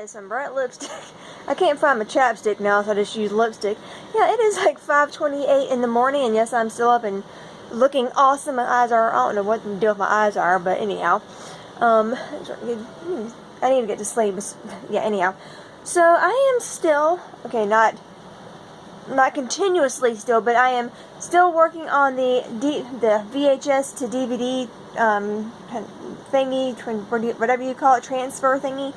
is some bright lipstick. I can't find my chapstick now, so I just use lipstick. Yeah, it is like 5:28 in the morning, and yes, I'm still up and looking awesome. My eyes are, I don't know what the deal with my eyes are, but anyhow. I need to get to sleep. Yeah, anyhow. So, I am still, okay, not continuously still, but I am still working on the VHS to DVD thingy, whatever you call it, transfer thingy.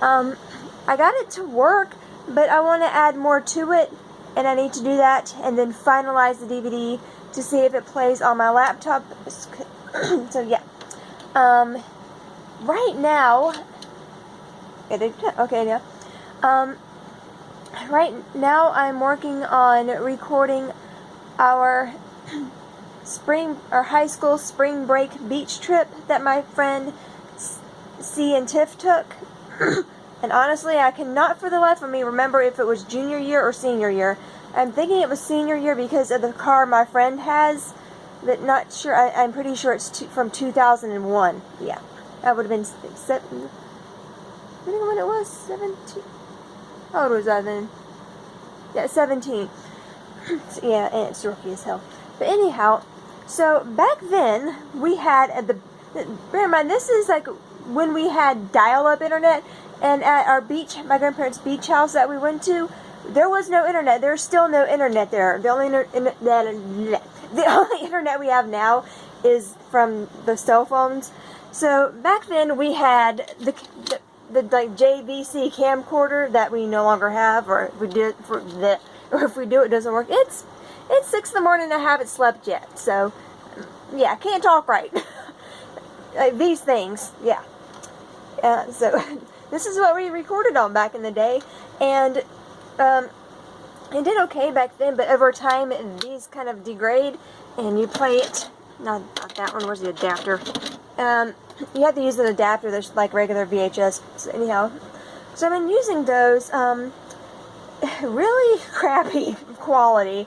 I got it to work, but I want to add more to it, and I need to do that, and then finalize the DVD to see if it plays on my laptop. So yeah, right now, okay, now, right now I'm working on recording our high school spring break beach trip that my friend C and Tiff took. And honestly, I cannot for the life of me remember if it was junior year or senior year. I'm thinking it was senior year because of the car my friend has, but not sure. I'm pretty sure it's from 2001. Yeah, that would have been I don't know when it was, 17. How old was I then? Yeah, 17. Yeah, and it's dorky as hell. But anyhow, so back then we had bear in mind, this is like when we had dial-up internet, and at our my grandparents' beach house that we went to, there was no internet. There's still no internet there. The only internet we have now is from the cell phones. So back then we had the like JVC camcorder that we no longer have, or if we do it doesn't work. It's 6 in the morning and I haven't slept yet. So yeah, I can't talk right. Like these things, yeah. So this is what we recorded on back in the day, and it did okay back then, but over time these kind of degrade, and you play it. No, not that one. Where's the adapter? You have to use an adapter that's like regular VHS. So anyhow, so I've been using those. Really crappy quality.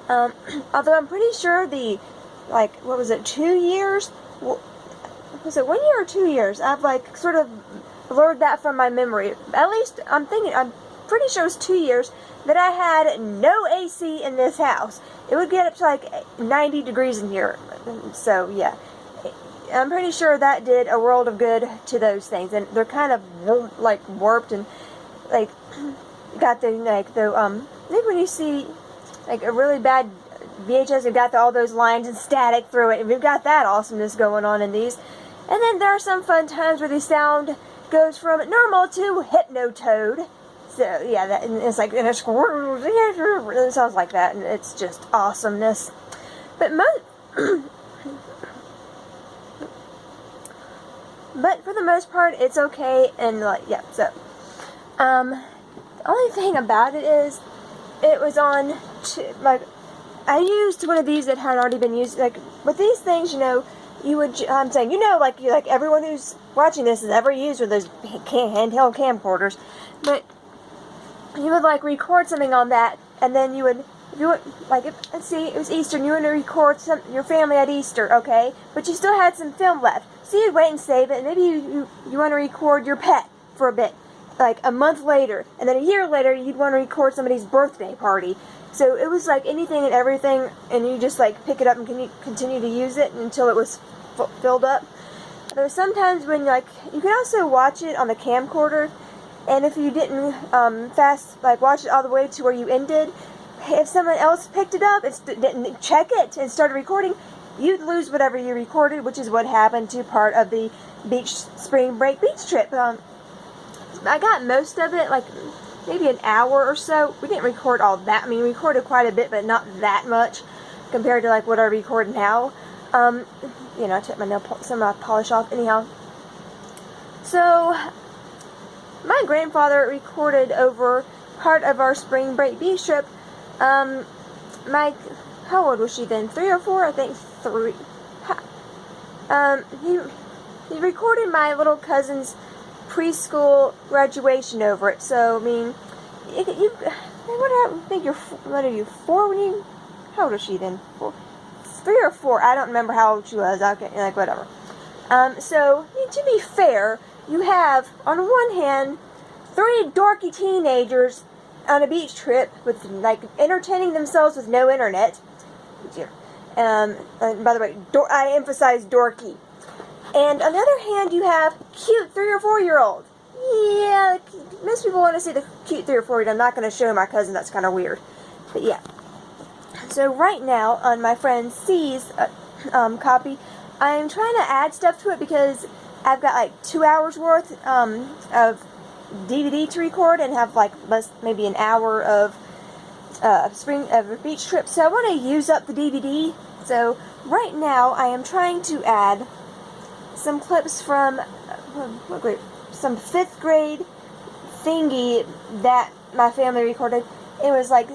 Although I'm pretty sure what was it, 2 years? Was it 1 year or 2 years? I've like sort of blurred that from my memory. At least I'm pretty sure it was 2 years that I had no AC in this house. It would get up to like 90 degrees in here. So yeah, I'm pretty sure that did a world of good to those things. And they're kind of like warped and like got the maybe when you see like a really bad VHS, you've got all those lines and static through it, and we've got that awesomeness going on in these. And then there are some fun times where the sound goes from normal to Hypnotoad. So yeah, and it's like, and it sounds like that, and it's just awesomeness. But but for the most part, it's okay, and like, yeah, so the only thing about it is it was on like, I used one of these that had already been used. Like with these things, you would, I'm saying, like everyone who's watching this has ever used one of those handheld camcorders, but you would like record something on that, and then you would, let's see, it was Easter, and you want to record your family at Easter, okay, but you still had some film left, so you'd wait and save it, and maybe you want to record your pet for a bit, like a month later, and then a year later, you'd want to record somebody's birthday party. So it was like anything and everything, and you just like pick it up and continue to use it until it was filled up. There was sometimes when you could also watch it on the camcorder, and if you didn't watch it all the way to where you ended, if someone else picked it up and didn't check it and started recording, you'd lose whatever you recorded, which is what happened to part of the spring break beach trip. I got most of it, like maybe an hour or so. We didn't record all that. I mean, we recorded quite a bit, but not that much compared to like what I record now. I took some of my polish off. Anyhow, so my grandfather recorded over part of our spring break beach trip. How old was she then? 3 or 4? I think 3. He recorded my little cousin's preschool graduation over it. So I mean, what are you, 4 when you? How old was she then? 3 or 4? I don't remember how old she was. Okay, like whatever. So to be fair, you have on one hand 3 dorky teenagers on a beach trip with, like, entertaining themselves with no internet. And by the way, I emphasize dorky. And on the other hand, you have cute 3 or 4 year old. Yeah, most people want to see the cute 3 or 4 year old. I'm not going to show my cousin. That's kind of weird. But yeah. So right now on my friend C's copy, I'm trying to add stuff to it because I've got like 2 hours worth of DVD to record and have like maybe an hour of a beach trip. So I want to use up the DVD. So right now I am trying to add some clips from what grade? Some 5th grade thingy that my family recorded. It was like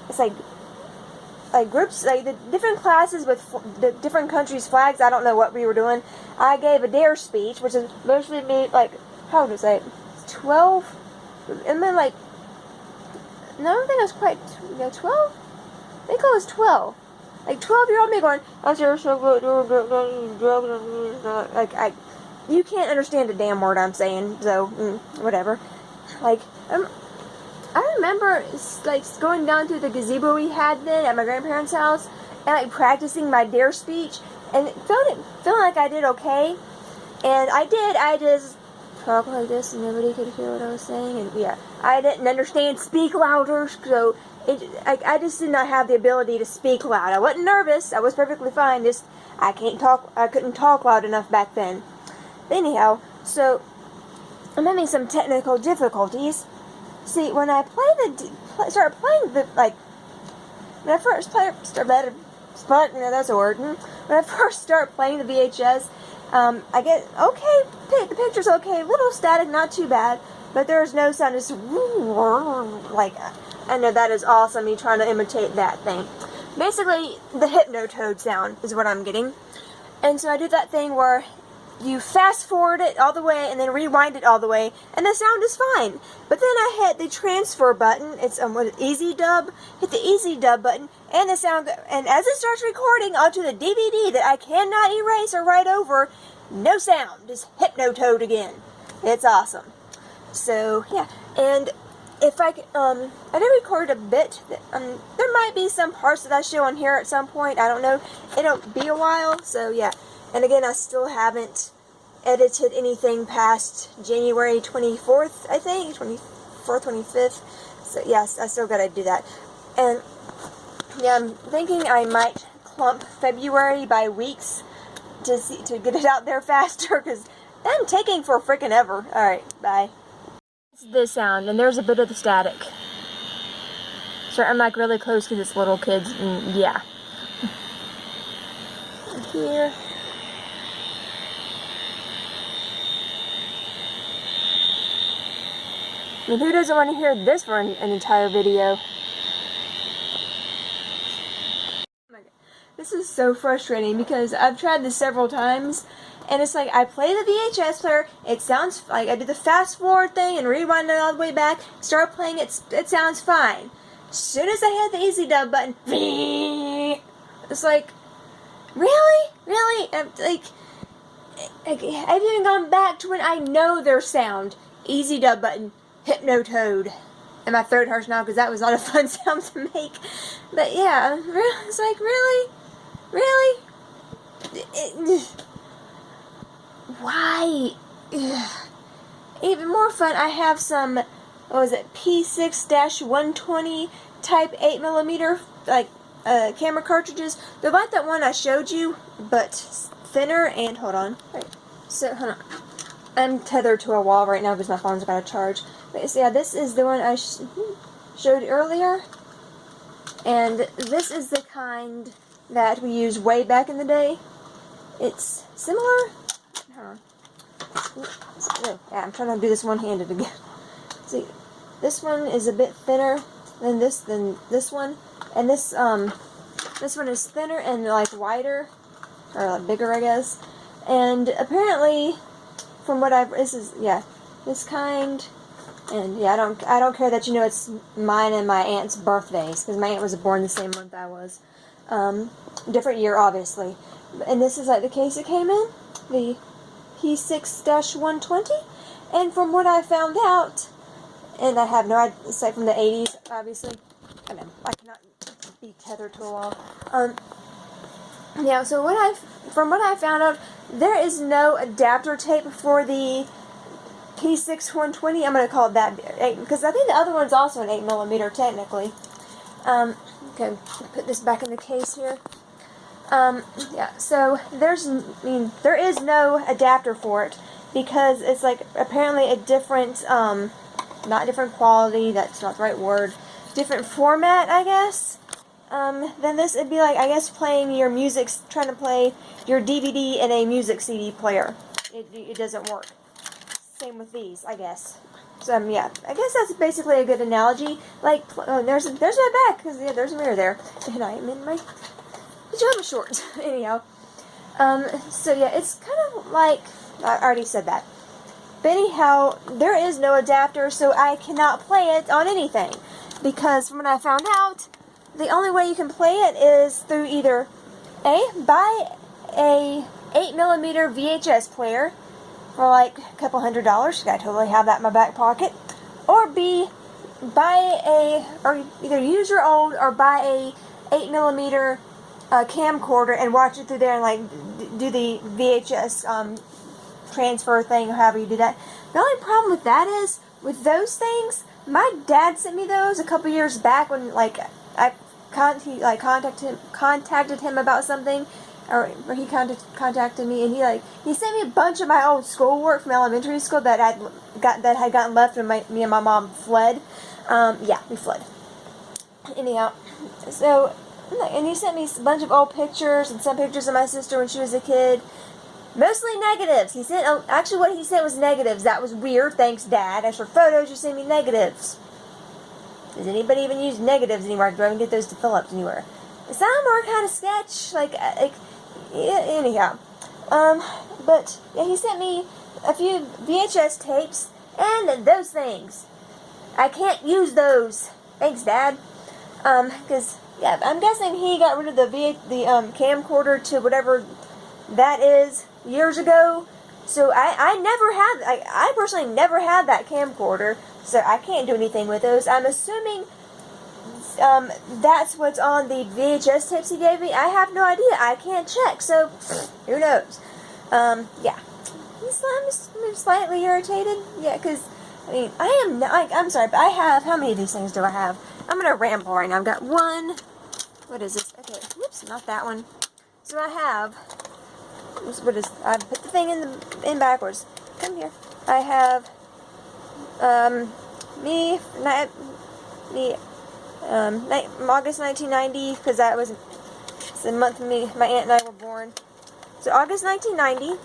it's like groups, like the different classes with the different countries' flags. I don't know what we were doing. I gave a dare speech, which is mostly me, like, how old was I? 12? And then, like, no, I don't think I was quite, 12? I think I was 12. Like, 12-year-old me going, like, you can't understand a damn word I'm saying, so, whatever. Like, I remember, like, going down to the gazebo we had then at my grandparents' house and, like, practicing my dare speech and feeling like I did okay. And I just talked like this and nobody could hear what I was saying. And, yeah, I didn't understand speak louder, so I just did not have the ability to speak loud. I wasn't nervous. I was perfectly fine. Just, I couldn't talk loud enough back then. But anyhow, so I'm having some technical difficulties. See, when I start playing the, like, when I first that's a word. When I first start playing the VHS, I get, okay, the picture's okay, a little static, not too bad, but there's no sound, just, like, I know that is awesome, me trying to imitate that thing. Basically, the Hypnotoad sound is what I'm getting. And so I do that thing where you fast forward it all the way and then rewind it all the way, and the sound is fine. But then I hit the transfer button. It's Easy Dub. Hit the Easy Dub button, and the sound. And as it starts recording onto the DVD that I cannot erase or write over, no sound. Just Hypnotoad again. It's awesome. So yeah, and if I did record a bit. There might be some parts that I show on here at some point. I don't know. It'll be a while. So yeah. And again, I still haven't edited anything past January 24th, I think, 24th, 25th. So, yes, I still got to do that. And, yeah, I'm thinking I might clump February by weeks to get it out there faster, because I'm taking for frickin' ever. Alright, bye. It's this sound, and there's a bit of the static. So I'm, like, really close because it's little kids, and, yeah. Here. I mean, who doesn't want to hear this for an entire video? This is so frustrating because I've tried this several times, and it's like I play the VHS player, it sounds like I did the fast forward thing and rewind it all the way back, start playing it, it sounds fine. As soon as I hit the Easy Dub button, it's like, really? Really? I've even gone back to when I know their sound. Easy Dub button. Hypnotoad. And my throat hurts now because that was not a fun sound to make. But yeah, it's like, really? Really? Why? Even more fun, I have some, what was it, P6-120 type 8mm, like, camera cartridges. They're like that one I showed you, but thinner and, hold on. Right. So, hold on. I'm tethered to a wall right now because my phone's got to charge. But so yeah, this is the one I showed earlier. And this is the kind that we used way back in the day. It's similar. Hold on. Yeah, I'm trying to do this one-handed again. See, this one is a bit thinner than this one. And this one is thinner and like wider. Or like bigger, I guess. And apparently, from what this kind, and yeah, I don't care that you know it's mine and my aunt's birthdays, because my aunt was born the same month I was. Different year, obviously. And this is like the case it came in, the P6-120, and from what I found out, and I have no idea, aside from the 80s, obviously, I cannot be tethered to a wall. Yeah, so from what I found out, there is no adapter tape for the P6-120. I'm going to call it that, because I think the other one's also an 8mm technically. Okay, put this back in the case here. Yeah, so there is no adapter for it, because it's like apparently a different, not different quality, that's not the right word, different format, I guess. Then this would be like, I guess, playing your music, trying to play your DVD in a music CD player. It doesn't work. Same with these, I guess. So, yeah, I guess that's basically a good analogy. Like, oh, there's my back, because, yeah, there's a mirror there. And I am in my pajama shorts. Anyhow. So, yeah, it's kind of like, I already said that. But anyhow, there is no adapter, so I cannot play it on anything. Because from what I found out, the only way you can play it is through either buy a 8mm VHS player for like a couple $100s, I totally have that in my back pocket, or B, or either use your old or buy a 8mm camcorder and watch it through there and like do the VHS transfer thing, or however you do that. The only problem with that is, with those things, my dad sent me those a couple years back when like I contacted him about something, or he contacted me, and he sent me a bunch of my old schoolwork from elementary school that had gotten left when me and my mom fled. Yeah, we fled. Anyhow, so, and he sent me a bunch of old pictures and some pictures of my sister when she was a kid. Mostly negatives. He sent, actually what he sent was negatives. That was weird. Thanks, Dad. As for photos, you sent me negatives. Does anybody even use negatives anymore? Do I even get those to fill up anywhere? Some are kind of sketch, yeah, anyhow. But, yeah, he sent me a few VHS tapes, and those things. I can't use those. Thanks, Dad. Because, yeah, I'm guessing he got rid of the camcorder to whatever that is years ago. So I personally never had that camcorder, so I can't do anything with those. I'm assuming that's what's on the VHS tapes he gave me. I have no idea. I can't check, so who knows? Yeah. I'm slightly irritated. Yeah, because, I mean, I'm sorry, but I have, how many of these things do I have? I'm going to ramble right now. I've got one, what is this? Okay, whoops, not that one. So I have, I put the thing in backwards. Come here. I have, August 1990, because that was the month my aunt and I were born. So August 1990,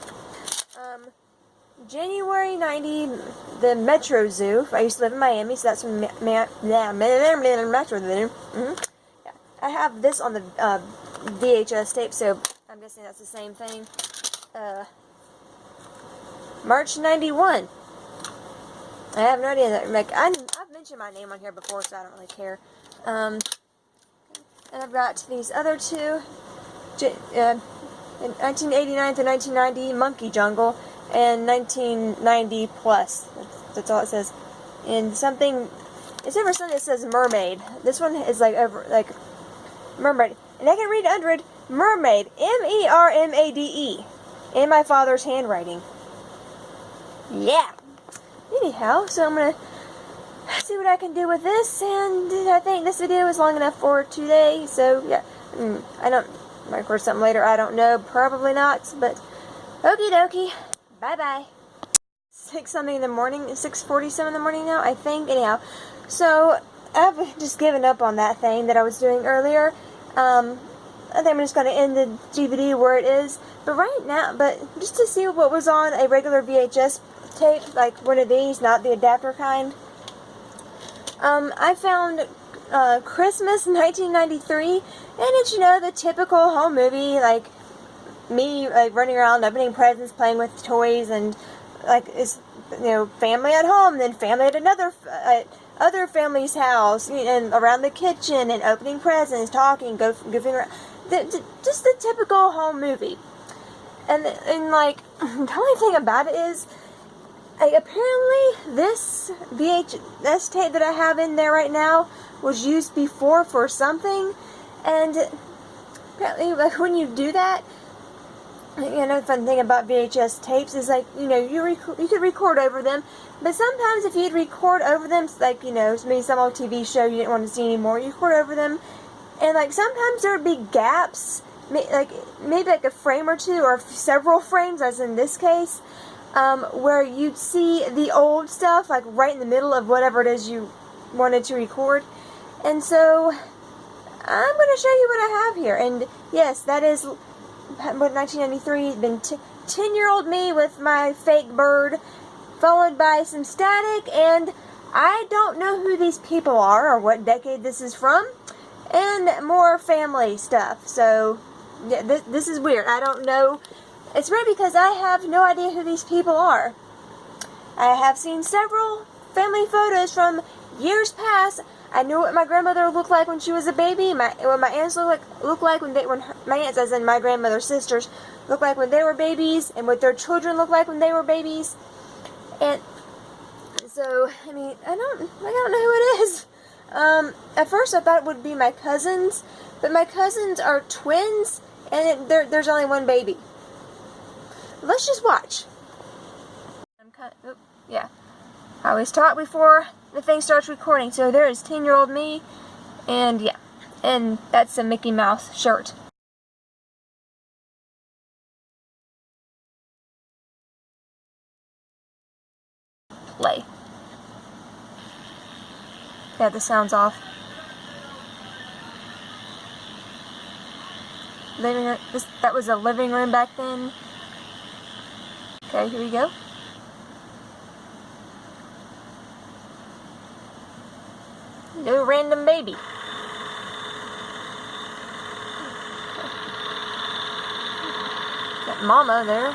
January 90, the Metro Zoo. I used to live in Miami, so that's from Metro Zoo. Yeah. I have this on the VHS tape, so I'm guessing that's the same thing. March 91. I have no idea. I've mentioned my name on here before, so I don't really care. And I've got these other two. In 1989 to 1990, Monkey Jungle, and 1990 plus. That's all it says. And something, except for something that says Mermaid. This one is like Mermaid, and I can read under it, Mermaid, M-E-R-M-A-D-E, in my father's handwriting. Yeah. Anyhow, so I'm gonna see what I can do with this, and I think this video is long enough for today. So yeah, I might record something later. I don't know, probably not. But okie dokie. Bye bye. 6-something in the morning, 6:47 in the morning now, I think. Anyhow, so I've just given up on that thing that I was doing earlier. I think I'm just going to end the DVD where it is. But right now, just to see what was on a regular VHS tape, like one of these, not the adapter kind. I found Christmas 1993, and it's, the typical home movie, like me running around opening presents, playing with toys, and it's family at home, then family at another other family's house, and around the kitchen, and opening presents, talking, goofing around, just the typical home movie. And the only thing about it is, like, apparently this VHS tape that I have in there right now was used before for something, and apparently, like, when you do that, another fun thing about VHS tapes is, like, you know, you could record over them, but sometimes if you'd record over them, like, you know, maybe some old TV show you didn't want to see anymore, you record over them, and, like, sometimes there would be gaps, like, maybe like a frame or two, or several frames, as in this case, where you'd see the old stuff, like, right in the middle of whatever it is you wanted to record. And so I'm going to show you what I have here. And yes, that is what 1993, been 10-year-old me with my fake bird, followed by some static, and I don't know who these people are or what decade this is from, and more family stuff. So yeah, this is weird. I don't know. It's weird because I have no idea who these people are. I have seen several family photos from years past. I knew what my grandmother looked like when she was a baby. What my aunts looked like my aunts, as in my grandmother's sisters, looked like when they were babies, and what their children looked like when they were babies. And so, I mean, I don't know who it is. At first I thought it would be my cousins, but my cousins are twins, and there's only one baby. Let's just watch. Yeah. I always talk before the thing starts recording. So there is 10-year-old me, and yeah, and that's a Mickey Mouse shirt. Play. Yeah, the sound's off. Living room. That was a living room back then. Okay, here we go. No random baby. Got Mama there.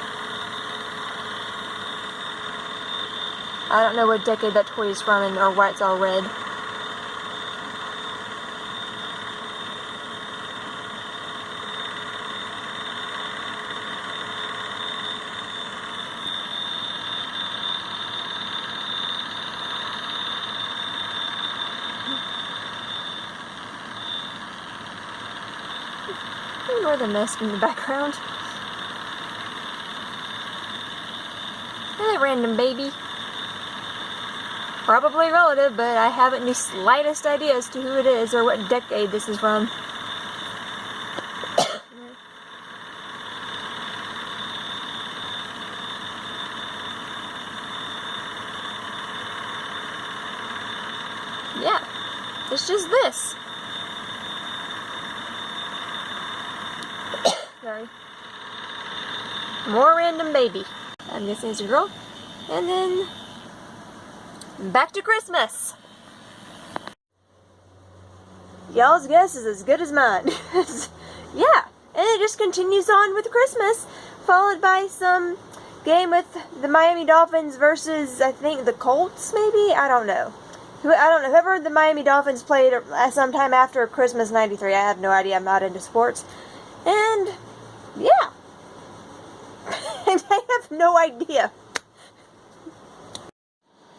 I don't know what decade that toy is from or why it's all red. Ignore the mess in the background. Hey, random baby. Probably a relative, but I haven't the slightest idea as to who it is or what decade this is from. Yeah, it's just this. Sorry. More random baby. I'm guessing it's a girl. And then back to Christmas. Y'all's guess is as good as mine. Yeah, and it just continues on with Christmas, followed by some game with the Miami Dolphins versus, I think, the Colts, maybe? I don't know. Whoever the Miami Dolphins played sometime after Christmas '93. I have no idea. I'm not into sports. And yeah. And I have no idea.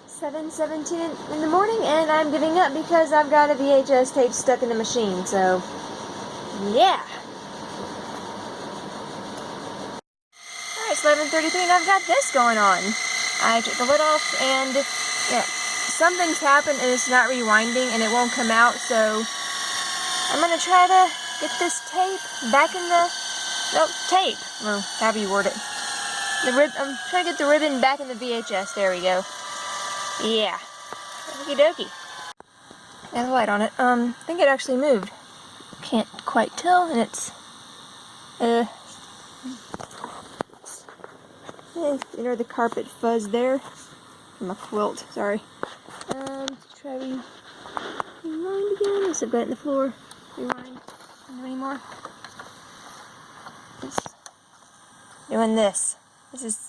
7:17 in the morning, and I'm giving up because I've got a VHS tape stuck in the machine, so yeah. Alright, it's 11:33 and I've got this going on. I took the lid off, and yeah, something's happened and it's not rewinding and it won't come out, so I'm gonna try to get this tape back in the tape, or however you word it. I'm trying to get the ribbon back in the VHS. There we go. Yeah. Okie dokie. There's a light on it. I think it actually moved. Can't quite tell, and it's you know, the carpet fuzz there. My quilt, sorry. Let's try rewind again. Let's have got it in the floor. Rewind. Don't do any more. Just doing this.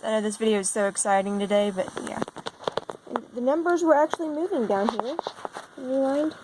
I know this video is so exciting today, but yeah. And the numbers were actually moving down here. Rewind.